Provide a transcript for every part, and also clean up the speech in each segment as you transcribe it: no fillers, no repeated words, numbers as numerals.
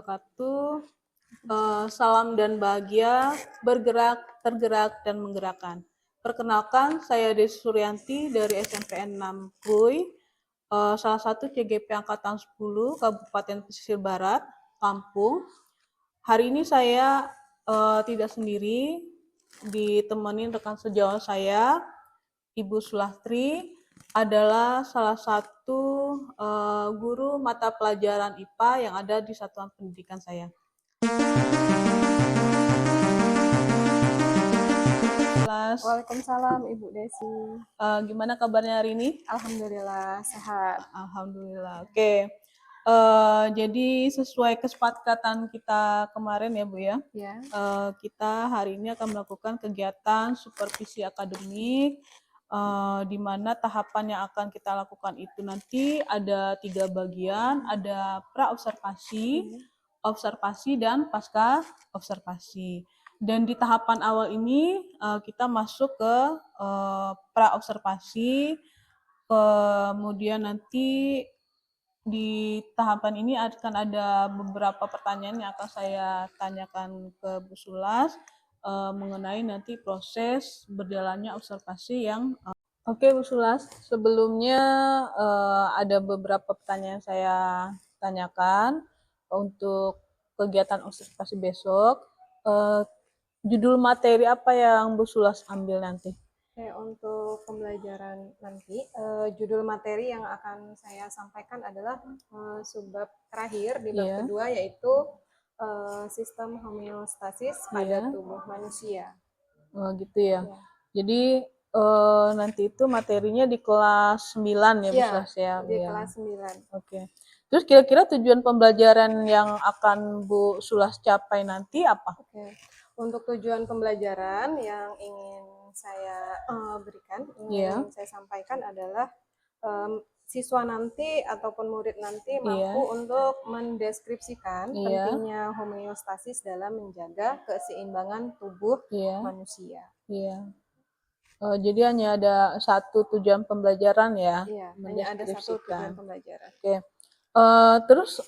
wabarakatuh. Salam dan bahagia, bergerak, tergerak, dan menggerakkan. Perkenalkan, saya Desi Suryanti dari SMPN 6 Krui, salah satu CGP Angkatan 10 Kabupaten Pesisir Barat, Lampung. Hari ini saya tidak sendiri, ditemenin rekan sejawat saya, Ibu Sulastri, adalah salah satu guru mata pelajaran IPA yang ada di satuan pendidikan saya. Waalaikumsalam Ibu Desi. Gimana kabarnya hari ini? Alhamdulillah sehat. Alhamdulillah. Oke. Jadi sesuai kesepakatan kita kemarin ya Bu ya. Ya. Kita hari ini akan melakukan kegiatan supervisi akademik. Di mana tahapan yang akan kita lakukan itu nanti ada 3 bagian, ada pra-observasi, observasi, dan pasca observasi. Dan di tahapan awal ini kita masuk ke pra-observasi, kemudian nanti di tahapan ini akan ada beberapa pertanyaan yang akan saya tanyakan ke Bu Sulas mengenai nanti proses berjalannya observasi yang Oke Bu Sulas, sebelumnya ada beberapa pertanyaan saya tanyakan untuk kegiatan observasi besok. Judul materi apa yang Bu Sulas ambil nanti? Oke, untuk pembelajaran nanti, judul materi yang akan saya sampaikan adalah subbab terakhir di bab kedua, yaitu sistem homeostasis pada tubuh manusia. Oh gitu ya. Jadi nanti itu materinya di kelas 9 ya Bu Sulas ya? Di kelas 9. Oke. Terus kira-kira tujuan pembelajaran yang akan Bu Sulas capai nanti apa? Oke. Untuk tujuan pembelajaran yang ingin saya berikan, ingin saya sampaikan adalah siswa nanti ataupun murid nanti mampu untuk mendeskripsikan pentingnya homeostasis dalam menjaga keseimbangan tubuh manusia. Jadi hanya ada satu tujuan pembelajaran ya? Iya, hanya ada satu tujuan pembelajaran. Oke. Terus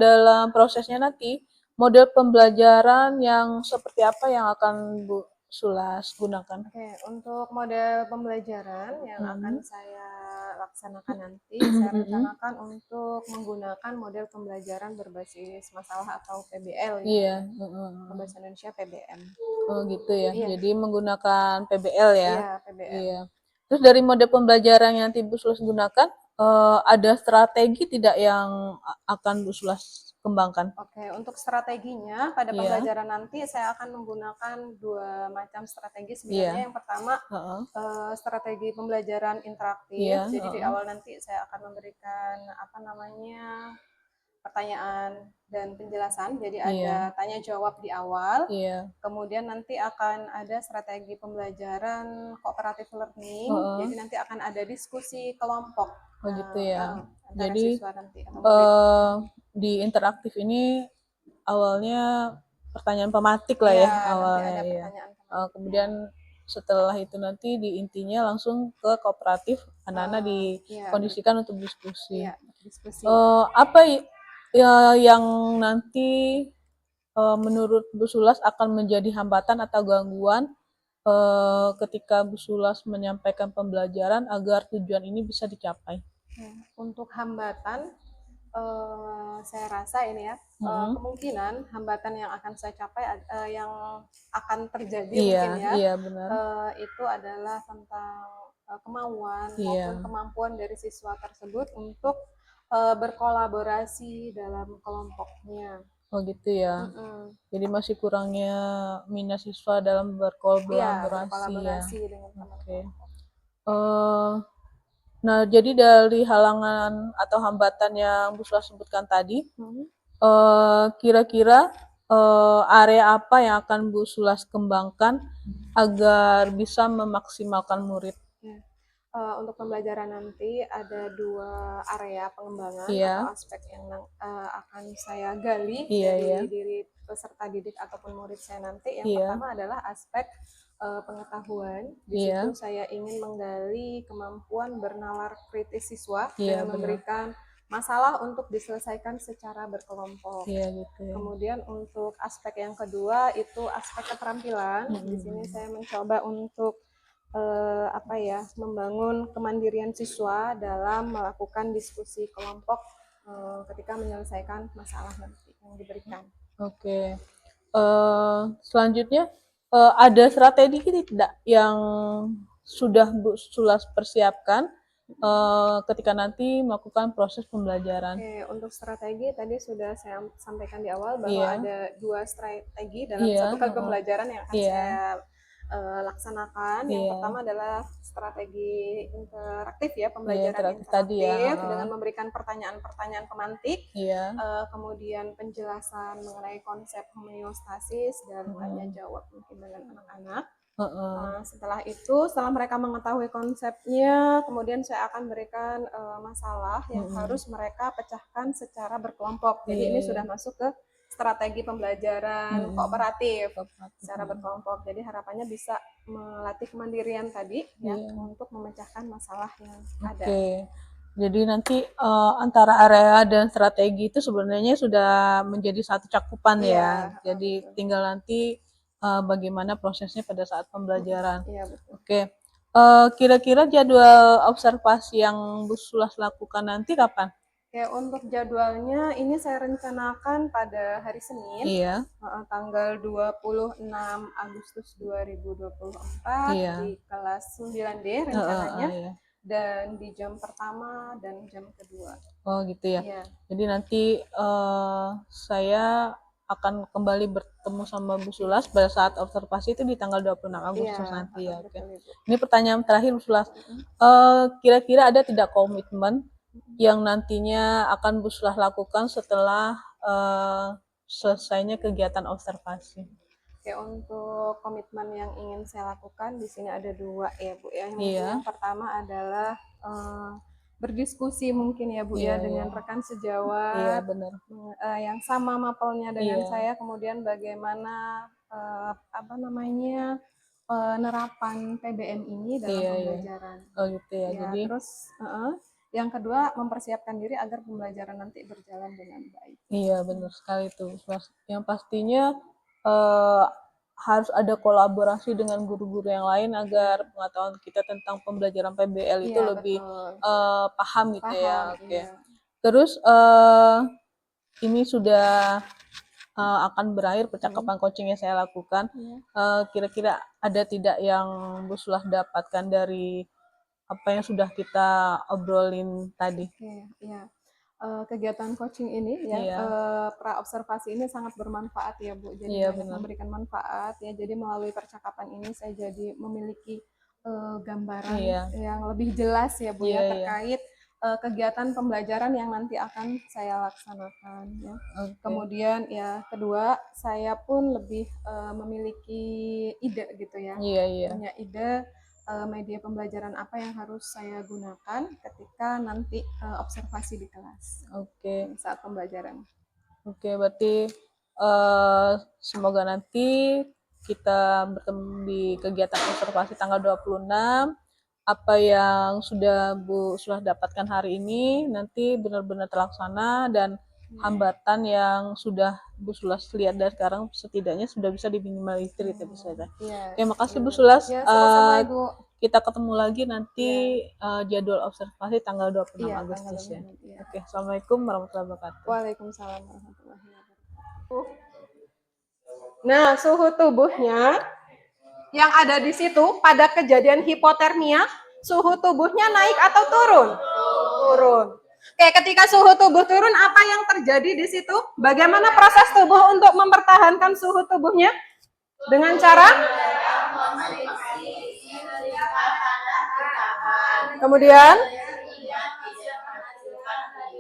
dalam prosesnya nanti model pembelajaran yang seperti apa yang akan Bu Sulas gunakan? Oke, untuk model pembelajaran yang akan saya laksanakan nanti, saya rencanakan untuk menggunakan model pembelajaran berbasis masalah atau PBL. Bahasa Indonesia PBM. Oh gitu ya. Jadi menggunakan PBL ya? Iya, PBL. Iya. Terus dari model pembelajaran yang nanti Bu Sulas gunakan, ada strategi tidak yang akan Bu Sulas kembangkan? Oke, untuk strateginya pada pembelajaran nanti saya akan menggunakan 2 macam strategi sebenarnya. Yang pertama strategi pembelajaran interaktif. Jadi di awal nanti saya akan memberikan pertanyaan dan penjelasan. Jadi ada tanya jawab di awal. Kemudian nanti akan ada strategi pembelajaran cooperative learning. Jadi nanti akan ada diskusi kelompok. Oh gitu ya. Jadi di interaktif ini awalnya pertanyaan pematik lah ya awalnya ya. Kemudian setelah itu nanti di intinya langsung ke kooperatif, anak-anak dikondisikan untuk diskusi. Apa yang nanti menurut Bu Sulas akan menjadi hambatan atau gangguan ketika Bu Sulas menyampaikan pembelajaran agar tujuan ini bisa dicapai? Untuk hambatan, saya rasa ini ya, kemungkinan hambatan yang akan saya capai, yang akan terjadi mungkin ya, itu adalah tentang kemauan maupun kemampuan dari siswa tersebut untuk berkolaborasi dalam kelompoknya. Oh gitu ya. Jadi masih kurangnya minat siswa dalam berkolaborasi ya. Dengan teman. Nah, jadi dari halangan atau hambatan yang Bu Sulas sebutkan tadi, kira-kira area apa yang akan Bu Sulas kembangkan agar bisa memaksimalkan murid? Untuk pembelajaran nanti ada 2 area pengembangan atau aspek yang akan saya gali dari diri peserta didik ataupun murid saya nanti. Yang pertama adalah aspek pengetahuan. Di situ saya ingin menggali kemampuan bernalar kritis siswa dengan memberikan masalah untuk diselesaikan secara berkelompok. Gitu ya. Kemudian untuk aspek yang kedua itu aspek keterampilan. Di sini saya mencoba untuk membangun kemandirian siswa dalam melakukan diskusi kelompok ketika menyelesaikan masalah nanti yang diberikan. Oke. Selanjutnya ada strategi tidak yang sudah Bu Sulas persiapkan ketika nanti melakukan proses pembelajaran? Oke, untuk strategi tadi sudah saya sampaikan di awal bahwa ada 2 strategi dalam satu kali pembelajaran yang akan saya laksanakan. Yang pertama adalah strategi interaktif ya, pembelajaran interaktif dengan memberikan pertanyaan-pertanyaan pemantik, kemudian penjelasan mengenai konsep homeostasis dan tanya jawab mungkin dengan anak-anak. Setelah itu, setelah mereka mengetahui konsepnya, kemudian saya akan berikan masalah yang harus mereka pecahkan secara berkelompok. Jadi ini sudah masuk ke strategi pembelajaran kooperatif secara berkelompok. Jadi harapannya bisa melatih kemandirian tadi ya untuk memecahkan masalah yang ada. Jadi nanti antara area dan strategi itu sebenarnya sudah menjadi satu cakupan ya. Jadi tinggal nanti bagaimana prosesnya pada saat pembelajaran. Oke. Kira-kira jadwal observasi yang Bu Sulas lakukan nanti kapan? Oke, untuk jadwalnya ini saya rencanakan pada hari Senin, tanggal 26 Agustus 2024 di kelas 9D rencananya, dan di jam pertama dan jam kedua. Oh gitu ya. Jadi nanti saya akan kembali bertemu sama Bu Sulas pada saat observasi itu di tanggal 26 Agustus nanti ya. Oke. Ini pertanyaan terakhir Bu Sulas. Kira-kira ada tidak komitmen yang nantinya akan Bu Sulas lakukan setelah selesainya kegiatan observasi? Oke, untuk komitmen yang ingin saya lakukan di sini ada 2 ya Bu ya. Yang pertama adalah berdiskusi mungkin ya Bu ya dengan rekan sejawat yang sama mapelnya dengan saya, kemudian bagaimana penerapan PBM ini dalam pembelajaran. Oh gitu ya. Jadi terus yang kedua mempersiapkan diri agar pembelajaran nanti berjalan dengan baik. Iya benar sekali tuh. Yang pastinya harus ada kolaborasi dengan guru-guru yang lain agar pengetahuan kita tentang pembelajaran PBL itu lebih paham gitu ya. Oke. Terus ini sudah akan berakhir percakapan coaching yang saya lakukan. Kira-kira ada tidak yang Bu Sulas dapatkan dari apa yang sudah kita obrolin tadi? Kegiatan coaching ini pra observasi ini sangat bermanfaat ya Bu. Jadi memberikan manfaat ya. Jadi melalui percakapan ini saya jadi memiliki gambaran yang lebih jelas ya Bu ya terkait kegiatan pembelajaran yang nanti akan saya laksanakan ya. Kemudian ya kedua, saya pun lebih memiliki ide gitu ya. Punya ide media pembelajaran apa yang harus saya gunakan ketika nanti observasi di kelas. Saat pembelajaran. Berarti semoga nanti kita bertemu di kegiatan observasi tanggal 26. Apa yang sudah Bu Sulas dapatkan hari ini nanti benar-benar terlaksana dan hambatan yang sudah Bu Sulas lihat dari sekarang setidaknya sudah bisa diminimalisir itu Bu Sulas. Terima kasih Bu Sulas. Kita ketemu lagi nanti jadwal observasi tanggal 26 Agustus ya. Oke, Assalamualaikum warahmatullahi wabarakatuh. Waalaikumsalam warahmatullahi wabarakatuh. Nah, suhu tubuhnya yang ada di situ pada kejadian hipotermia, suhu tubuhnya naik atau turun? Turun. Oke, ketika suhu tubuh turun, apa yang terjadi di situ? Bagaimana proses tubuh untuk mempertahankan suhu tubuhnya? Dengan cara? Kemudian?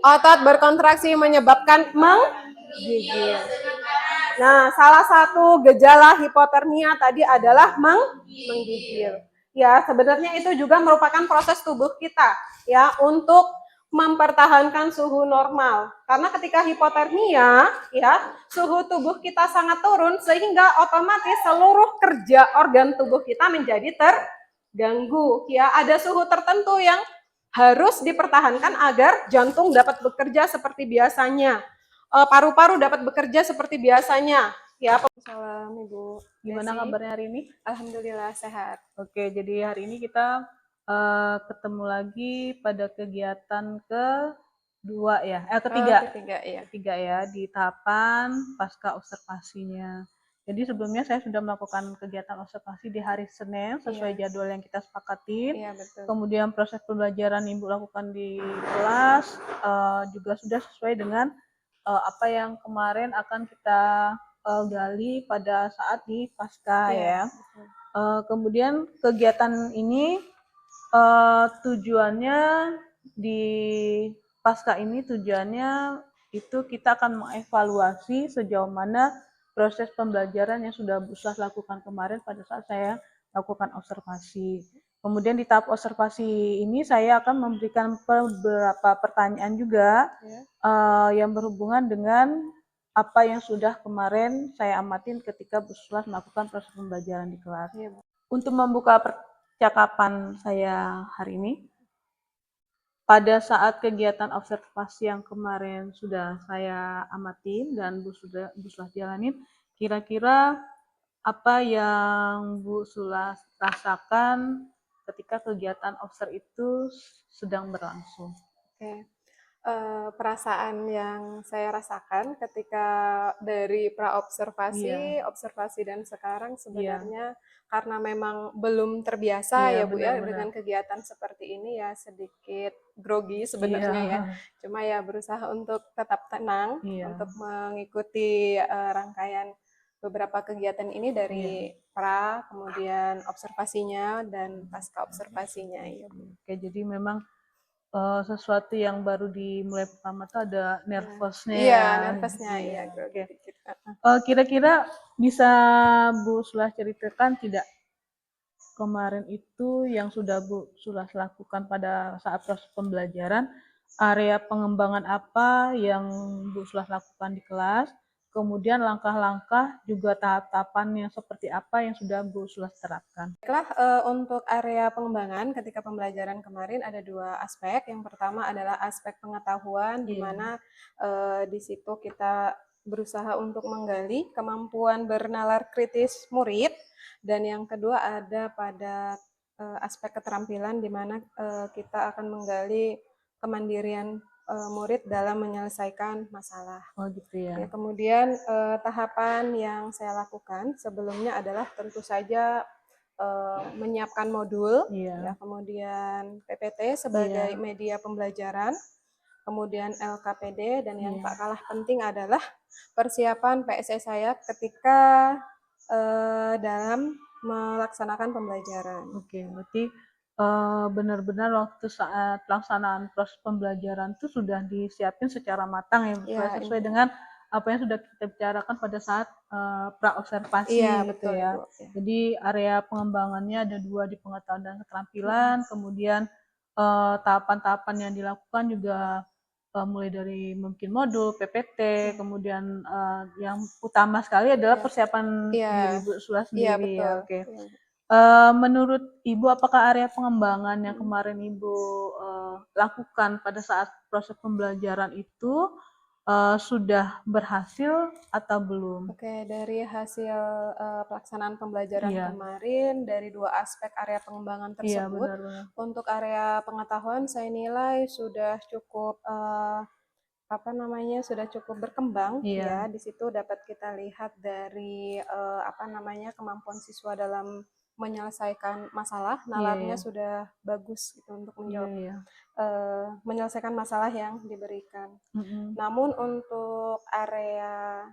Otot berkontraksi menyebabkan menggigil. Nah, salah satu gejala hipotermia tadi adalah menggigil. Ya, sebenarnya itu juga merupakan proses tubuh kita ya untuk mempertahankan suhu normal. Karena ketika hipotermia, ya, suhu tubuh kita sangat turun sehingga otomatis seluruh kerja organ tubuh kita menjadi terganggu. Ya, ada suhu tertentu yang harus dipertahankan agar jantung dapat bekerja seperti biasanya, paru-paru dapat bekerja seperti biasanya. Ya, salam Ibu. Gimana kabarnya hari ini? Alhamdulillah sehat. Oke, jadi hari ini kita ketemu lagi pada kegiatan kedua ya, ketiga ya di tahapan pasca observasinya. Jadi sebelumnya saya sudah melakukan kegiatan observasi di hari Senin sesuai jadwal yang kita sepakatin. Betul. Kemudian proses pembelajaran Ibu lakukan di kelas juga sudah sesuai dengan apa yang kemarin akan kita gali pada saat di pasca ya. Kemudian kegiatan ini tujuannya di pasca ini tujuannya itu kita akan mengevaluasi sejauh mana proses pembelajaran yang sudah Bu Slas lakukan kemarin pada saat saya lakukan observasi. Kemudian di tahap observasi ini saya akan memberikan beberapa pertanyaan juga yang berhubungan dengan apa yang sudah kemarin saya amatin ketika Bu Slas melakukan proses pembelajaran di kelas. Untuk membuka percakapan saya hari ini, pada saat kegiatan observasi yang kemarin sudah saya amatin dan Bu Slas jalanin, kira-kira apa yang Bu Slas rasakan ketika kegiatan observ itu sedang berlangsung? Perasaan yang saya rasakan ketika dari praobservasi, observasi dan sekarang sebenarnya karena memang belum terbiasa ya Bu ya dengan kegiatan seperti ini ya sedikit grogi sebenarnya ya. Cuma ya berusaha untuk tetap tenang untuk mengikuti rangkaian beberapa kegiatan ini dari pra, kemudian observasinya dan pasca observasinya ya Bu. Oke, jadi memang sesuatu yang baru dimulai pertama tuh ada nervousnya nervousnya ya. Oke. Kira-kira bisa Bu Slas ceritakan tidak kemarin itu yang sudah Bu Slas lakukan pada saat proses pembelajaran, area pengembangan apa yang Bu Slas lakukan di kelas, kemudian langkah-langkah juga tahap-tahapan yang seperti apa yang sudah Bu Slas terapkan. Baiklah, untuk area pengembangan ketika pembelajaran kemarin ada dua aspek. Yang pertama adalah aspek pengetahuan, di mana di situ kita berusaha untuk menggali kemampuan bernalar kritis murid, dan yang kedua ada pada aspek keterampilan, di mana kita akan menggali kemandirian murid dalam menyelesaikan masalah. Oh gitu ya. Kemudian tahapan yang saya lakukan sebelumnya adalah tentu saja menyiapkan modul, kemudian PPT sebagai media pembelajaran, kemudian LKPD, dan yang tak kalah penting adalah persiapan PSE saya ketika dalam melaksanakan pembelajaran. Oke, berarti benar-benar waktu saat pelaksanaan proses pembelajaran itu sudah disiapin secara matang ya, sesuai dengan apa yang sudah kita bicarakan pada saat pra-observasi gitu ya. Jadi area pengembangannya ada dua di pengetahuan dan keterampilan, kemudian tahapan-tahapan yang dilakukan juga mulai dari mungkin modul, PPT, kemudian yang utama sekali adalah persiapan diri Bu Slas sendiri ya. Oke. Menurut Ibu, apakah area pengembangan yang kemarin Ibu lakukan pada saat proses pembelajaran itu sudah berhasil atau belum? Oke, dari hasil pelaksanaan pembelajaran kemarin dari dua aspek area pengembangan tersebut, untuk area pengetahuan saya nilai sudah cukup sudah cukup berkembang ya. Di situ dapat kita lihat dari kemampuan siswa dalam menyelesaikan masalah, nalarnya sudah bagus gitu untuk menjawab menyelesaikan masalah yang diberikan. Namun untuk area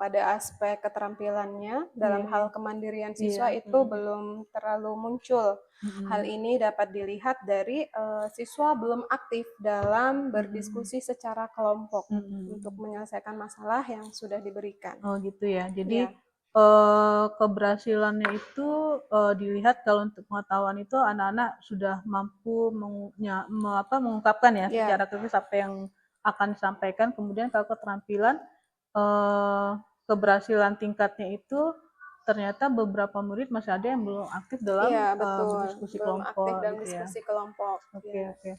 pada aspek keterampilannya dalam hal kemandirian siswa itu belum terlalu muncul. Hal ini dapat dilihat dari siswa belum aktif dalam berdiskusi secara kelompok untuk menyelesaikan masalah yang sudah diberikan. Oh gitu ya. Jadi keberhasilannya itu dilihat kalau untuk pengetahuan itu anak-anak sudah mampu mengungkapkan ya secara kritis apa yang akan disampaikan. Kemudian kalau keterampilan keberhasilan tingkatnya itu ternyata beberapa murid masih ada yang belum aktif dalam berdiskusi belum kelompok aktif dalam gitu ya. diskusi kelompok. Oke.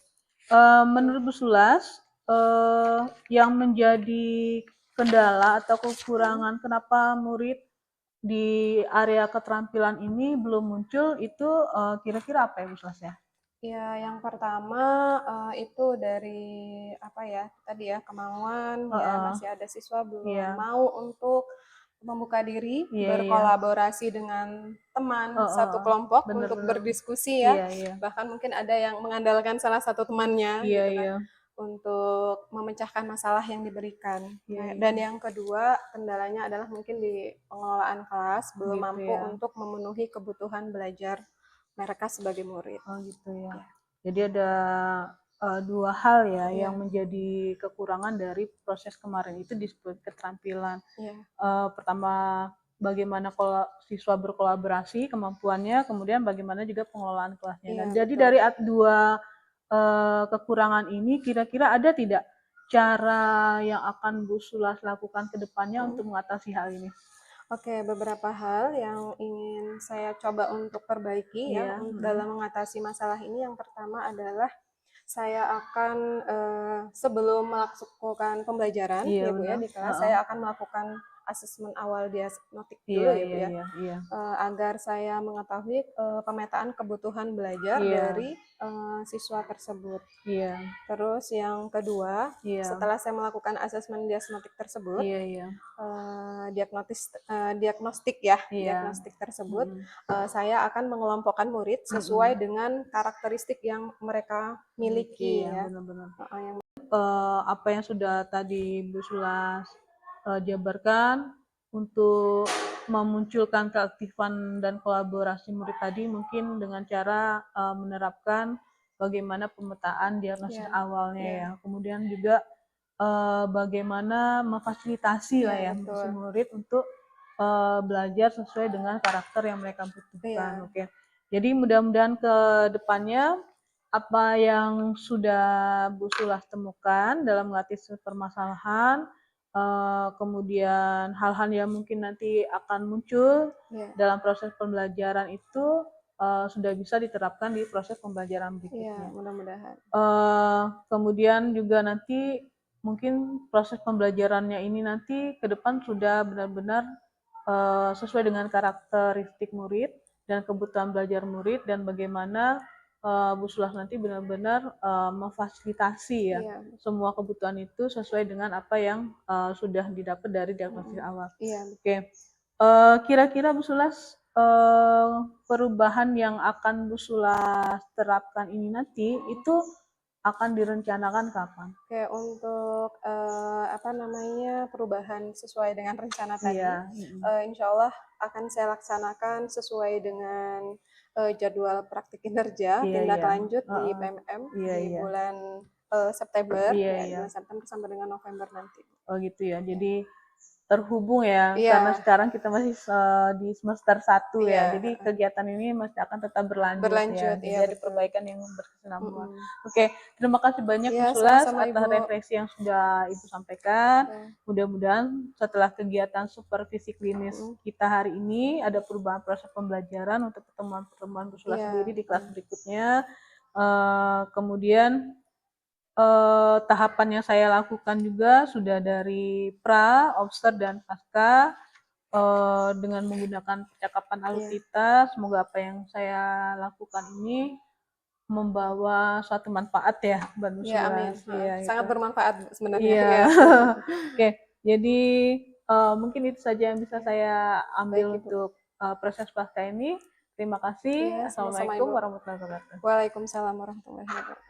Menurut Bu Sulas, yang menjadi kendala atau kekurangan kenapa murid di area keterampilan ini belum muncul itu kira-kira apa ya Bu Sulas ya? Ya, yang pertama itu dari apa ya tadi ya kemauan ya masih ada siswa belum mau untuk membuka diri berkolaborasi dengan teman satu kelompok untuk berdiskusi ya, bahkan mungkin ada yang mengandalkan salah satu temannya gitu kan untuk memecahkan masalah yang diberikan. Dan yang kedua kendalanya adalah mungkin di pengelolaan kelas belum mampu untuk memenuhi kebutuhan belajar mereka sebagai murid. Oh gitu ya. Jadi ada dua hal ya yang menjadi kekurangan dari proses kemarin itu disebut keterampilan. Pertama bagaimana kalau siswa berkolaborasi kemampuannya, kemudian bagaimana juga pengelolaan kelasnya. Dan jadi dari dua kekurangan ini kira-kira ada tidak cara yang akan Bu Sulas lakukan ke depannya untuk mengatasi hal ini? Oke, beberapa hal yang ingin saya coba untuk perbaiki ya dalam mengatasi masalah ini. Yang pertama adalah saya akan sebelum melakukan pembelajaran ya Bu ya di kelas, saya akan melakukan asesmen awal diagnostik dulu ya Bu ya, agar saya mengetahui pemetaan kebutuhan belajar dari siswa tersebut. Terus yang kedua, setelah saya melakukan asesmen diagnostik tersebut, diagnostik tersebut, saya akan mengelompokkan murid sesuai dengan karakteristik yang mereka miliki ya. Apa yang sudah tadi Bu Sulas jabarkan untuk memunculkan keaktifan dan kolaborasi murid tadi mungkin dengan cara menerapkan bagaimana pemetaan diagnosis awalnya ya. Kemudian juga bagaimana memfasilitasi lah ya murid untuk belajar sesuai dengan karakter yang mereka butuhkan. Jadi mudah-mudahan ke depannya apa yang sudah Bu Sulas temukan dalam mengatasi permasalahan, kemudian hal-hal yang mungkin nanti akan muncul dalam proses pembelajaran itu sudah bisa diterapkan di proses pembelajaran berikutnya. Mudah-mudahan. Kemudian juga nanti mungkin proses pembelajarannya ini nanti ke depan sudah benar-benar sesuai dengan karakteristik murid dan kebutuhan belajar murid dan bagaimana Bu Sulas nanti benar-benar memfasilitasi ya semua kebutuhan itu sesuai dengan apa yang sudah didapat dari diagnosis awal. Kira-kira Bu Sulas perubahan yang akan Bu Sulas terapkan ini nanti itu akan direncanakan kapan? Untuk perubahan sesuai dengan rencana tadi, insya Allah akan saya laksanakan sesuai dengan jadwal praktik kinerja tindak lanjut di PMM di bulan September, bulan September sampai dengan November nanti. Oh gitu ya, jadi terhubung ya, karena sekarang kita masih di semester 1 ya, jadi kegiatan ini masih akan tetap berlanjut ya, jadi ada perbaikan yang berkesinambungan. Terima kasih banyak Bu Sulas atas refleksi yang sudah Ibu sampaikan. Mudah-mudahan setelah kegiatan supervisi klinis kita hari ini ada perubahan proses pembelajaran untuk pertemuan-pertemuan Bu Sulas sendiri di kelas berikutnya. Kemudian tahapan yang saya lakukan juga sudah dari pra, obster, dan pasca dengan menggunakan percakapan alutsista. Semoga apa yang saya lakukan ini membawa suatu manfaat ya buat Bu Sulas. Sangat bermanfaat sebenarnya. Jadi mungkin itu saja yang bisa saya ambil untuk proses pasca ini. Terima kasih. Assalamualaikum warahmatullahi wabarakatuh. Waalaikumsalam warahmatullahi wabarakatuh.